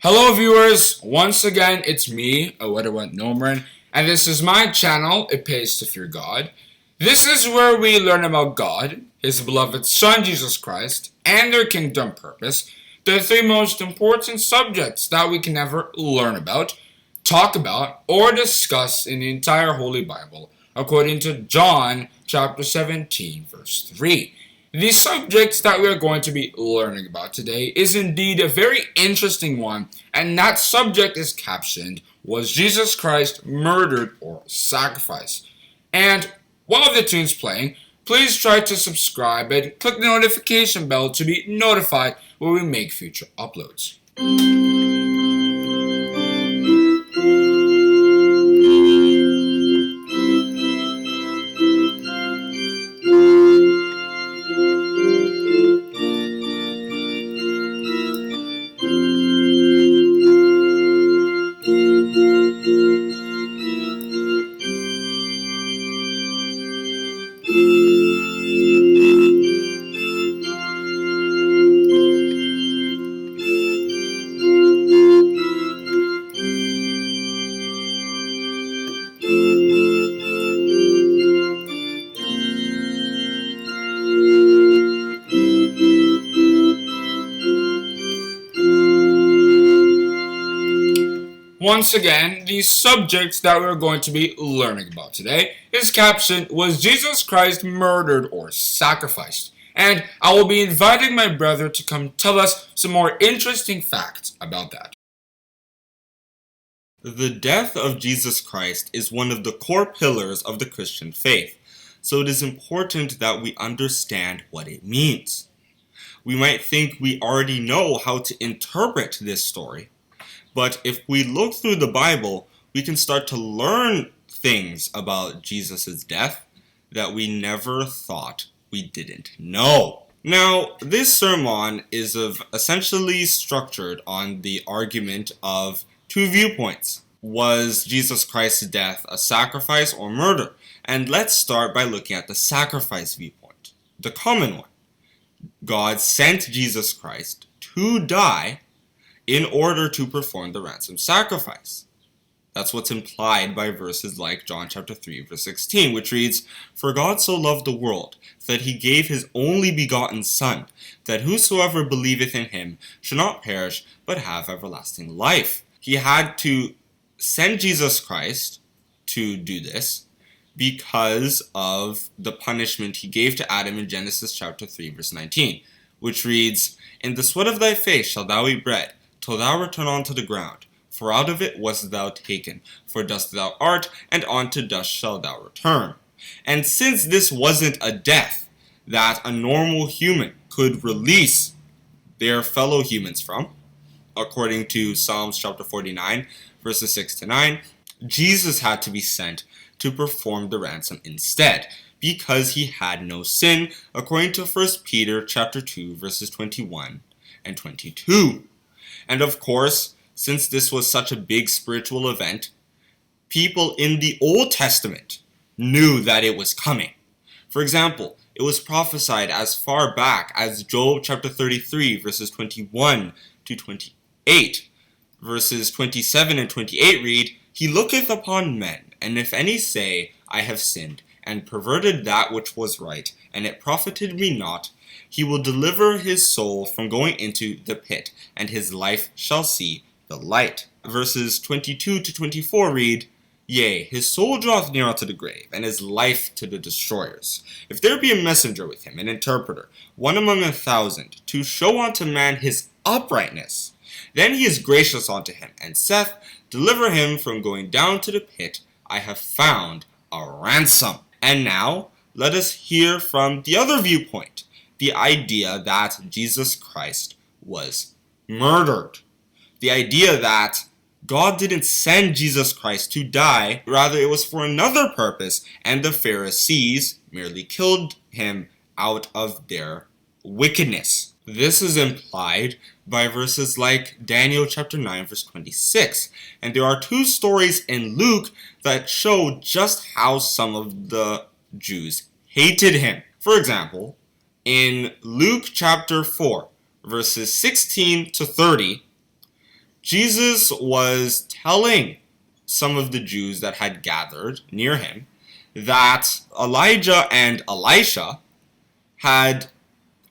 Hello viewers, once again it's me, Nomaren, and this is my channel, It Pays to Fear God. This is where we learn about God, His beloved Son Jesus Christ, and their kingdom purpose, the three most important subjects that we can ever learn about, talk about, or discuss in the entire Holy Bible, according to John chapter 17, verse 3. The subject that we are going to be learning about today is indeed a very interesting one, and that subject is captioned, "Was Jesus Christ murdered or sacrificed?" And while the tune's playing, please try to subscribe and click the notification bell to be notified when we make future uploads. Once again, the subject that we're going to be learning about today is captioned, "Was Jesus Christ murdered or sacrificed?" And I will be inviting my brother to come tell us some more interesting facts about that. The death of Jesus Christ is one of the core pillars of the Christian faith, so it is important that we understand what it means. We might think we already know how to interpret this story, but if we look through the Bible, we can start to learn things about Jesus' death that we never thought we didn't know. Now, this sermon is essentially structured on the argument of two viewpoints. Was Jesus Christ's death a sacrifice or murder? And let's start by looking at the sacrifice viewpoint, the common one. God sent Jesus Christ to die in order to perform the ransom sacrifice. That's what's implied by verses like John chapter 3, verse 16, which reads, "For God so loved the world, that he gave his only begotten Son, that whosoever believeth in him should not perish, but have everlasting life." He had to send Jesus Christ to do this because of the punishment he gave to Adam in Genesis chapter 3, verse 19, which reads, "In the sweat of thy face shalt thou eat bread, till thou return unto the ground. For out of it wast thou taken, for dust thou art, and unto dust shalt thou return." And since this wasn't a death that a normal human could release their fellow humans from, according to Psalms chapter 49, verses 6 to 9, Jesus had to be sent to perform the ransom instead, because he had no sin, according to 1 Peter chapter 2, verses 21 and 22. And of course, since this was such a big spiritual event, people in the Old Testament knew that it was coming. For example, it was prophesied as far back as Job chapter 33, verses 21 to 28. Verses 27 and 28 read, "He looketh upon men, and if any say, I have sinned, and perverted that which was right, and it profited me not, he will deliver his soul from going into the pit, and his life shall see the light." Verses 22 to 24 read, "Yea, his soul draweth near unto the grave, and his life to the destroyers. If there be a messenger with him, an interpreter, one among 1,000, to show unto man his uprightness, then he is gracious unto him, and saith, Deliver him from going down to the pit. I have found a ransom." And now, let us hear from the other viewpoint, the idea that Jesus Christ was murdered. The idea that God didn't send Jesus Christ to die, rather it was for another purpose, and the Pharisees merely killed him out of their wickedness. This is implied by verses like Daniel chapter 9, verse 26. And there are two stories in Luke that show just how some of the Jews hated him. For example, in Luke chapter 4, verses 16 to 30, Jesus was telling some of the Jews that had gathered near him that Elijah and Elisha had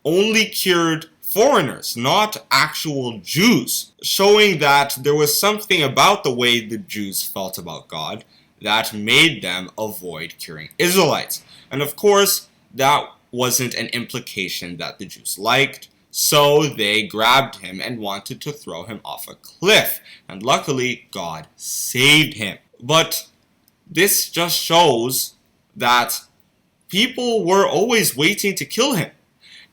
only cured foreigners, not actual Jews, showing that there was something about the way the Jews felt about God that made them avoid curing Israelites. And of course, that wasn't an implication that the Jews liked, so they grabbed him and wanted to throw him off a cliff. And luckily, God saved him. But this just shows that people were always waiting to kill him.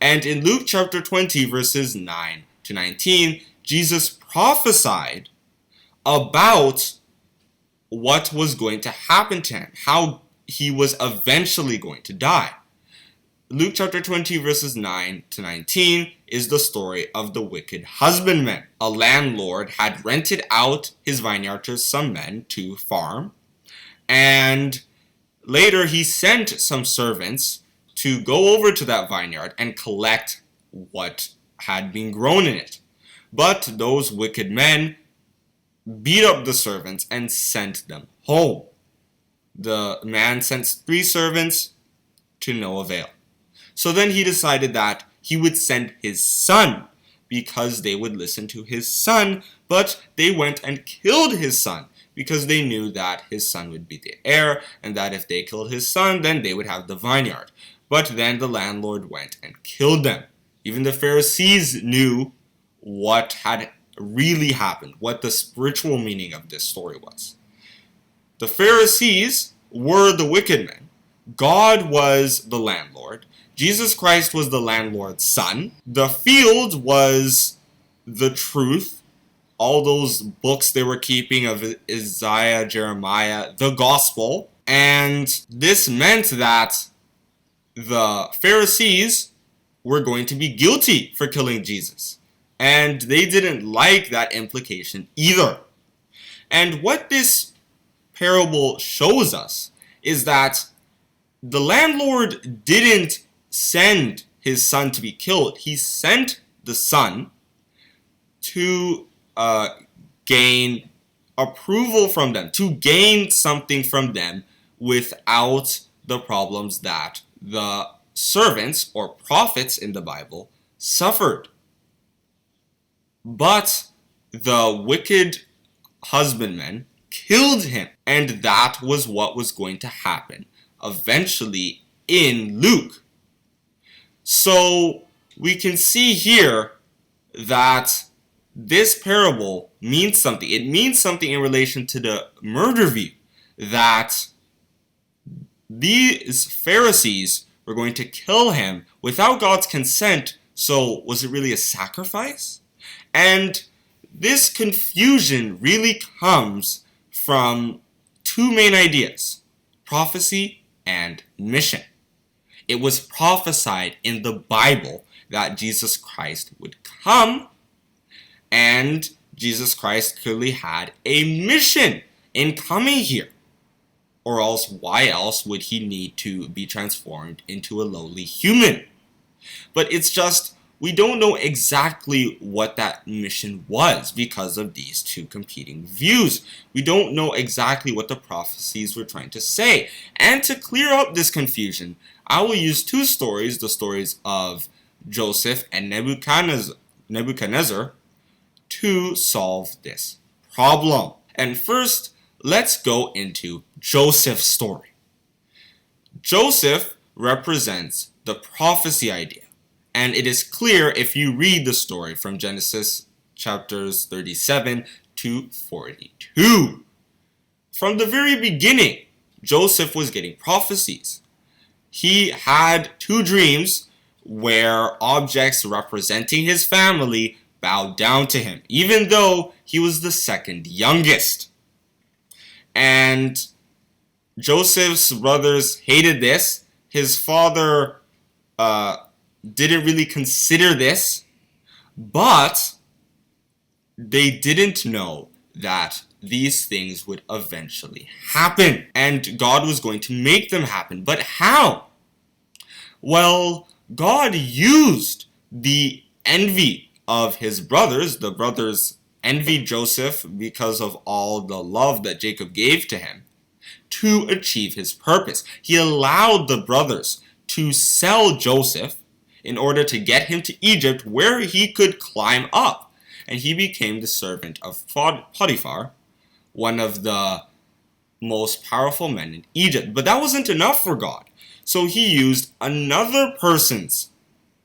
And in Luke chapter 20, verses 9 to 19, Jesus prophesied about what was going to happen to him, how he was eventually going to die. Luke chapter 20, verses 9 to 19 is the story of the wicked husbandman. A landlord had rented out his vineyard to some men to farm, and later he sent some servants to go over to that vineyard and collect what had been grown in it. But those wicked men beat up the servants and sent them home. The man sent 3 servants to no avail. So then he decided that he would send his son because they would listen to his son, but they went and killed his son because they knew that his son would be the heir and that if they killed his son, then they would have the vineyard. But then the landlord went and killed them. Even the Pharisees knew what had really happened, what the spiritual meaning of this story was. The Pharisees were the wicked men. God was the landlord. Jesus Christ was the landlord's son. The field was the truth. All those books they were keeping of Isaiah, Jeremiah, the gospel. And this meant that the Pharisees were going to be guilty for killing Jesus. And they didn't like that implication either. And what this parable shows us is that the landlord didn't send his son to be killed. He sent the son to gain approval from them, to gain something from them without the problems that the servants or prophets in the Bible suffered. But the wicked husbandman killed him, and that was what was going to happen eventually in Luke. So we can see here that this parable means something. It means something in relation to the murder view, that these Pharisees were going to kill him without God's consent. So was it really a sacrifice? And this confusion really comes from 2 main ideas: prophecy and mission. It was prophesied in the Bible that Jesus Christ would come, and Jesus Christ clearly had a mission in coming here. Or else, why else would he need to be transformed into a lowly human? But it's just, we don't know exactly what that mission was because of these 2 competing views. We don't know exactly what the prophecies were trying to say. And to clear up this confusion, I will use 2 stories, the stories of Joseph and Nebuchadnezzar, to solve this problem. And first, let's go into Joseph's story. Joseph represents the prophecy idea, and it is clear if you read the story from Genesis chapters 37 to 42. From the very beginning, Joseph was getting prophecies. He had 2 dreams where objects representing his family bowed down to him, even though he was the 2nd youngest. And Joseph's brothers hated this. His father didn't really consider this, but they didn't know that these things would eventually happen, and God was going to make them happen. But how? Well, God used the envy of his brothers, the brothers envied Joseph because of all the love that Jacob gave to him to achieve his purpose. He allowed the brothers to sell Joseph in order to get him to Egypt where he could climb up. And he became the servant of Potiphar, one of the most powerful men in Egypt. But that wasn't enough for God. So he used another person's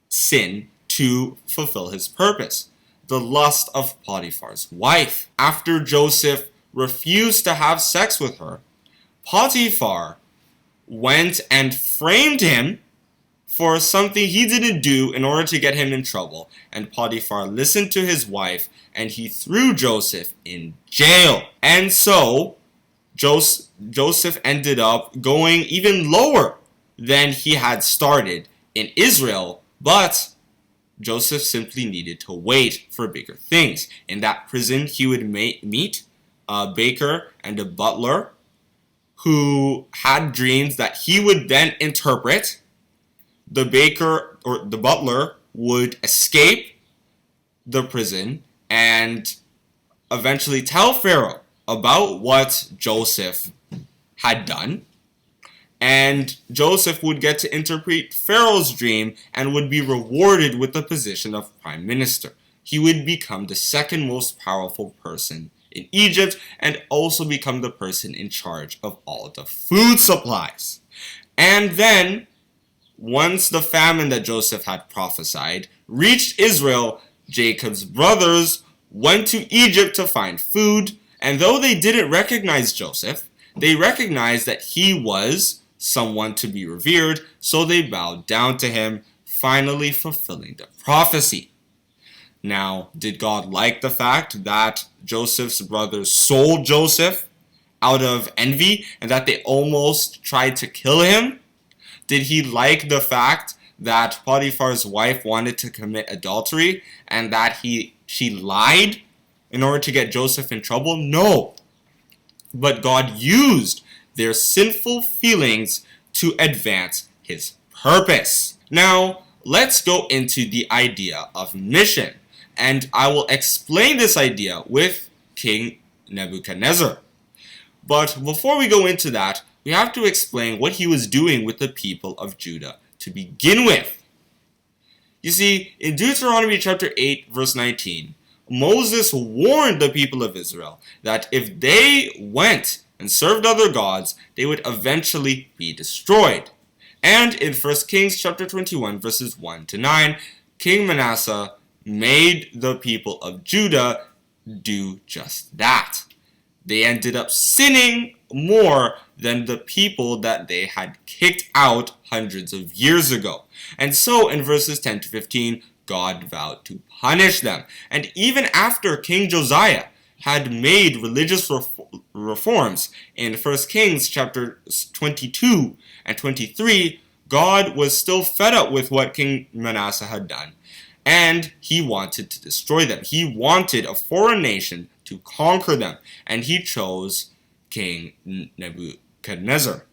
sin to fulfill his purpose, the lust of Potiphar's wife. After Joseph refused to have sex with her, Potiphar went and framed him for something he didn't do in order to get him in trouble. And Potiphar listened to his wife, and he threw Joseph in jail. And so Joseph ended up going even lower than he had started in Israel, but Joseph simply needed to wait for bigger things. In that prison, he would meet a baker and a butler who had dreams that he would then interpret. The baker or the butler would escape the prison and eventually tell Pharaoh about what Joseph had done. And Joseph would get to interpret Pharaoh's dream and would be rewarded with the position of prime minister. He would become the second most powerful person in Egypt and also become the person in charge of all the food supplies. And then, once the famine that Joseph had prophesied reached Israel, Jacob's brothers went to Egypt to find food, and though they didn't recognize Joseph, they recognized that he was someone to be revered, so they bowed down to him, finally fulfilling the prophecy. Now, did God like the fact that Joseph's brothers sold Joseph out of envy and that they almost tried to kill him? Did he like the fact that Potiphar's wife wanted to commit adultery and that she lied in order to get Joseph in trouble? No. But God used their sinful feelings to advance his purpose. Now, let's go into the idea of mission. And I will explain this idea with King Nebuchadnezzar. But before we go into that, we have to explain what he was doing with the people of Judah to begin with. You see, in Deuteronomy chapter 8, verse 19, Moses warned the people of Israel that if they went and served other gods, they would eventually be destroyed. And in 1 Kings chapter 21, verses 1 to 9, King Manasseh made the people of Judah do just that. They ended up sinning more than the people that they had kicked out hundreds of years ago. And so in verses 10 to 15, God vowed to punish them. And even after King Josiah had made religious reforms in 1 Kings chapter 22 and 23, God was still fed up with what King Manasseh had done. And he wanted to destroy them. He wanted a foreign nation to conquer them. And he chose King Nebuchadnezzar,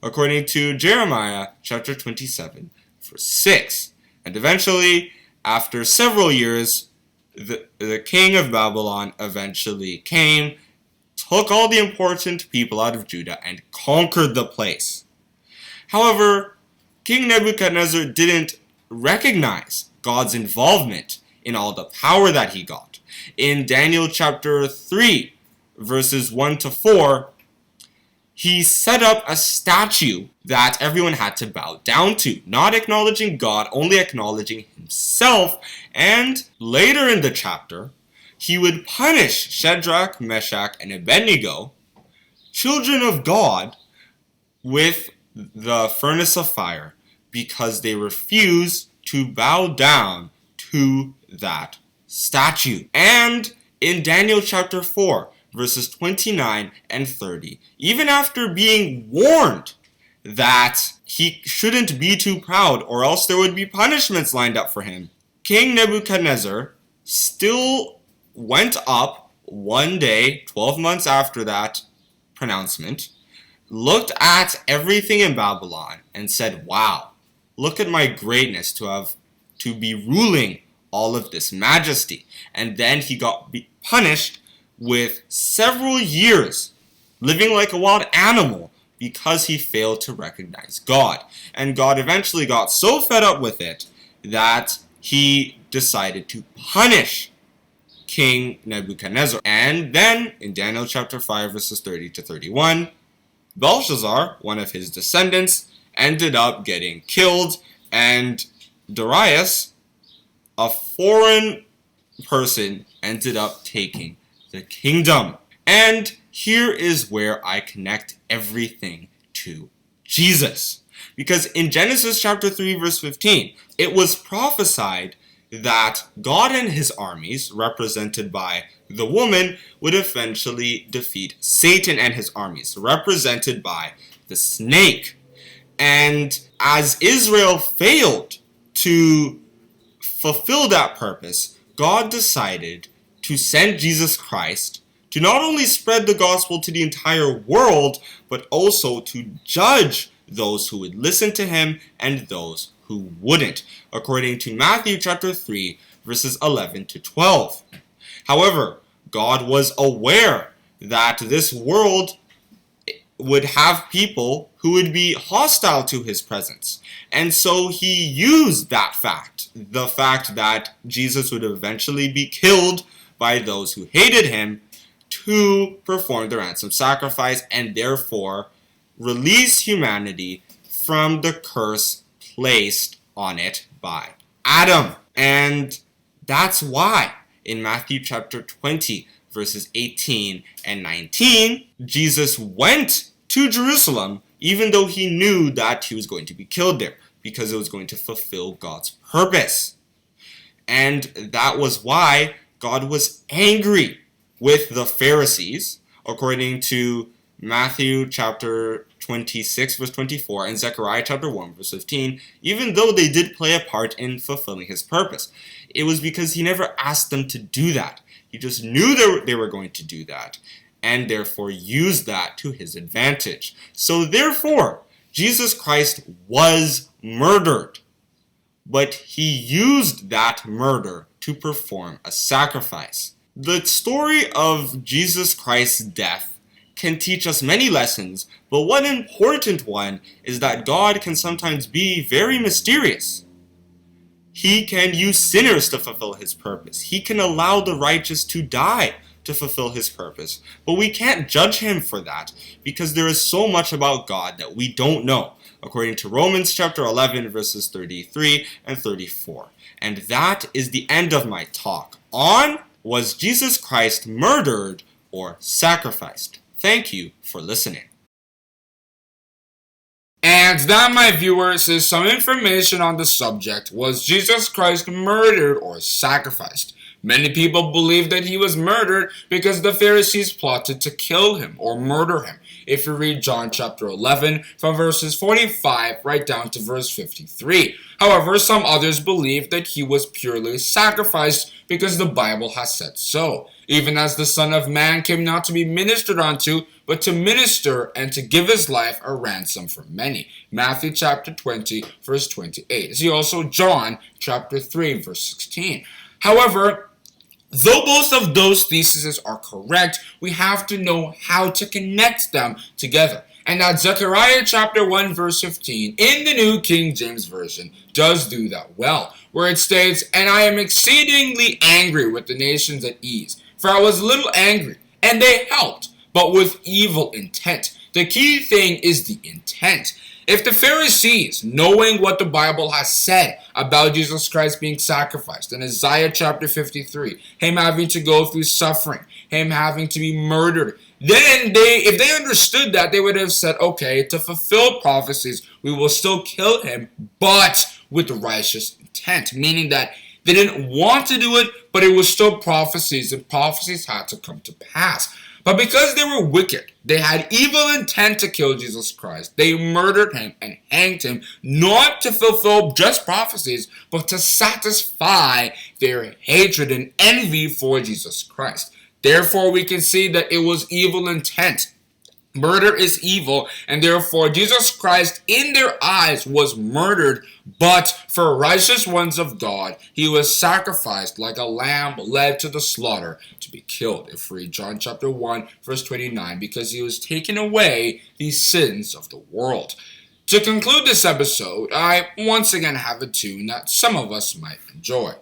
according to Jeremiah chapter 27, verse 6. And eventually, after several years, the king of Babylon eventually came, took all the important people out of Judah, and conquered the place. However, King Nebuchadnezzar didn't recognize God's involvement in all the power that he got. In Daniel chapter 3, verses 1 to 4, he set up a statue that everyone had to bow down to, not acknowledging God, only acknowledging himself. And later in the chapter, he would punish Shadrach, Meshach, and Abednego, children of God, with the furnace of fire because they refused to bow down to that statue. And in Daniel chapter 4, verses 29 and 30, even after being warned that he shouldn't be too proud or else there would be punishments lined up for him, King Nebuchadnezzar still went up one day, 12 months after that pronouncement, looked at everything in Babylon and said, wow, look at my greatness to be ruling all of this majesty. And then he got punished with several years living like a wild animal because he failed to recognize God. And God eventually got so fed up with it that he decided to punish King Nebuchadnezzar. And then in Daniel chapter 5 verses 30 to 31, Belshazzar, one of his descendants, ended up getting killed, and Darius, a foreign person, ended up taking the kingdom. And here is where I connect everything to Jesus. Because in Genesis chapter 3 verse 15, it was prophesied that God and his armies, represented by the woman, would eventually defeat Satan and his armies, represented by the snake. And as Israel failed to fulfill that purpose, God decided to send Jesus Christ to not only spread the gospel to the entire world, but also to judge those who would listen to him and those who wouldn't, according to Matthew chapter 3, verses 11 to 12. However, God was aware that this world would have people who would be hostile to his presence. And so he used that fact, the fact that Jesus would eventually be killed by those who hated him, to perform the ransom sacrifice and therefore release humanity from the curse placed on it by Adam. And that's why in Matthew chapter 20, verses 18 and 19, Jesus went to Jerusalem even though he knew that he was going to be killed there, because it was going to fulfill God's purpose. And that was why God was angry with the Pharisees, according to Matthew chapter 26 verse 24 and Zechariah chapter 1 verse 15, even though they did play a part in fulfilling his purpose. It was because he never asked them to do that. He just knew they were going to do that, and therefore used that to his advantage. So therefore, Jesus Christ was murdered, but he used that murder to perform a sacrifice. The story of Jesus Christ's death can teach us many lessons, but one important one is that God can sometimes be very mysterious. He can use sinners to fulfill his purpose. He can allow the righteous to die to fulfill his purpose. But we can't judge him for that, because there is so much about God that we don't know, according to Romans chapter 11 verses 33 and 34. And that is the end of my talk on was Jesus Christ murdered or sacrificed? Thank you for listening. And that, my viewers, is some information on the subject. Was Jesus Christ murdered or sacrificed? Many people believe that he was murdered because the Pharisees plotted to kill him or murder him. If you read John chapter 11 from verses 45 right down to verse 53. However, some others believe that he was purely sacrificed because the Bible has said so. Even as the Son of Man came not to be ministered unto, but to minister and to give his life a ransom for many. Matthew chapter 20 verse 28. See also John chapter 3 verse 16. However, though most of those theses are correct, we have to know how to connect them together. And that Zechariah chapter 1 verse 15 in the New King James Version does do that well, where it states, "And I am exceedingly angry with the nations at ease, for I was a little angry, and they helped, but with evil intent." The key thing is the intent. If the Pharisees, knowing what the Bible has said about Jesus Christ being sacrificed in Isaiah chapter 53, him having to go through suffering, him having to be murdered, then if they understood that, they would have said, okay, to fulfill prophecies, we will still kill him, but with righteous intent, meaning that they didn't want to do it, but it was still prophecies, and prophecies had to come to pass. But because they were wicked, they had evil intent to kill Jesus Christ. They murdered him and hanged him, not to fulfill just prophecies, but to satisfy their hatred and envy for Jesus Christ. Therefore, we can see that it was evil intent. Murder is evil, and therefore Jesus Christ in their eyes was murdered, but for righteous ones of God, he was sacrificed like a lamb led to the slaughter to be killed. If we read John chapter 1, verse 29, because he was taking away the sins of the world. To conclude this episode, I once again have a tune that some of us might enjoy.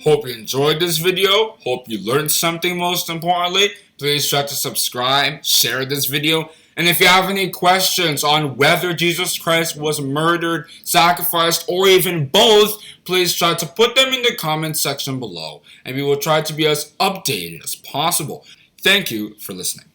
Hope you enjoyed this video. Hope you learned something most importantly. Please try to subscribe, share this video. And if you have any questions on whether Jesus Christ was murdered, sacrificed, or even both, please try to put them in the comment section below. And we will try to be as updated as possible. Thank you for listening.